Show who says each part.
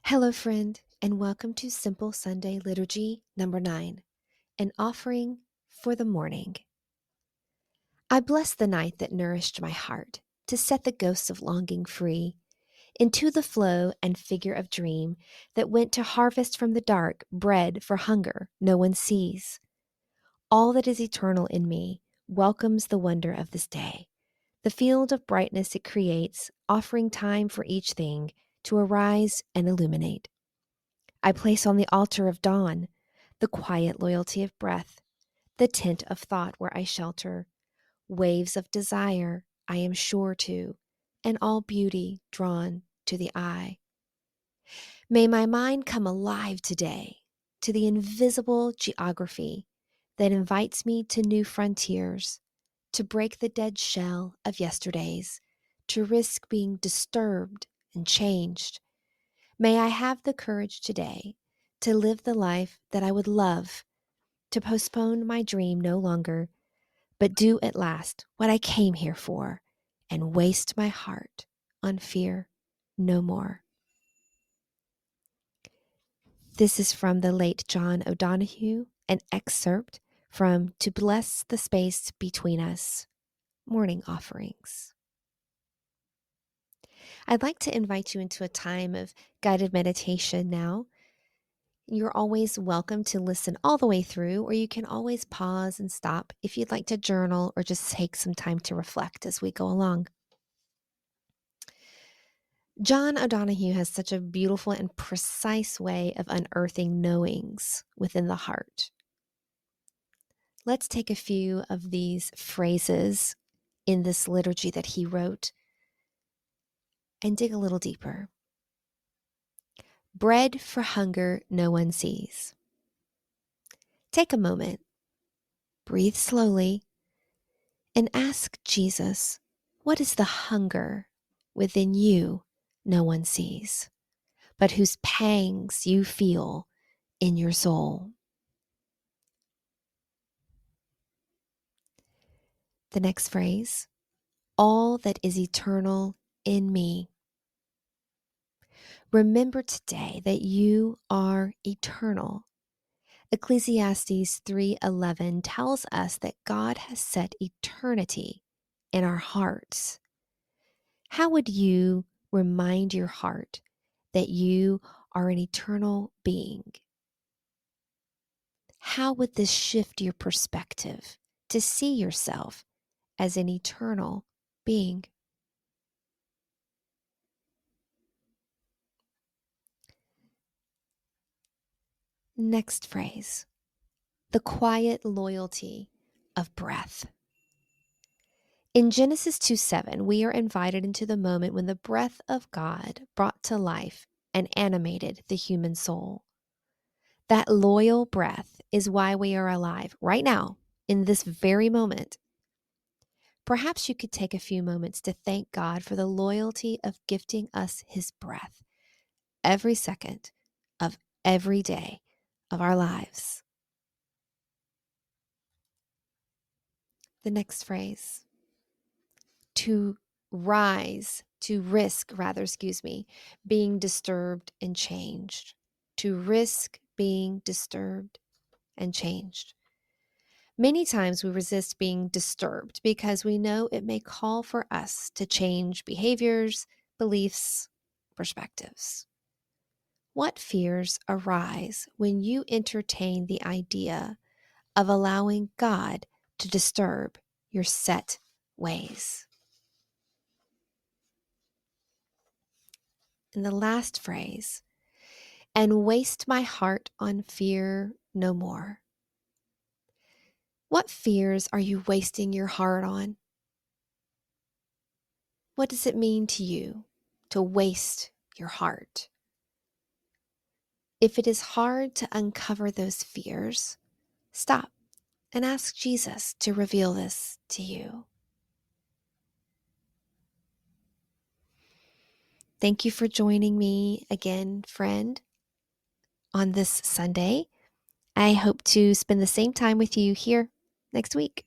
Speaker 1: Hello, friend, and welcome to Simple Sunday Liturgy number 9, an offering for the morning. I bless the night that nourished my heart to set the ghosts of longing free into the flow and figure of dream that went to harvest from the dark bread for hunger no one sees. All that is eternal in me welcomes the wonder of this day, the field of brightness it creates, offering time for each thing to arise and illuminate. I place on the altar of dawn the quiet loyalty of breath, the tent of thought where I shelter, waves of desire I am sure to, and all beauty drawn to the eye. May my mind come alive today to the invisible geography that invites me to new frontiers, to break the dead shell of yesterdays, to risk being disturbed and changed. May I have the courage today to live the life that I would love, to postpone my dream no longer, but do at last what I came here for and waste my heart on fear no more. This is from the late John O'Donohue, an excerpt from To Bless the Space Between Us, Morning Offerings. I'd like to invite you into a time of guided meditation now. You're always welcome to listen all the way through, or you can always pause and stop if you'd like to journal or just take some time to reflect as we go along. John O'Donohue has such a beautiful and precise way of unearthing knowings within the heart. Let's take a few of these phrases in this liturgy that he wrote and dig a little deeper. Bread for hunger no one sees. Take a moment, breathe slowly, and ask Jesus, what is the hunger within you no one sees, but whose pangs you feel in your soul? The next phrase, all that is eternal in me. Remember today that you are eternal. Ecclesiastes 3:11 tells us that God has set eternity in our hearts. How would you remind your heart that you are an eternal being? How would this shift your perspective to see yourself as an eternal being? Next phrase, the quiet loyalty of breath. In Genesis 2:7, we are invited into the moment when the breath of God brought to life and animated the human soul. That loyal breath is why we are alive right now, in this very moment. Perhaps you could take a few moments to thank God for the loyalty of gifting us his breath every second of every day of our lives. The next phrase, to risk, being disturbed and changed. To risk being disturbed and changed. Many times we resist being disturbed because we know it may call for us to change behaviors, beliefs, perspectives. What fears arise when you entertain the idea of allowing God to disturb your set ways? And the last phrase, and waste my heart on fear no more. What fears are you wasting your heart on? What does it mean to you to waste your heart? If it is hard to uncover those fears, stop and ask Jesus to reveal this to you. Thank you for joining me again, friend, on this Sunday. I hope to spend the same time with you here next week.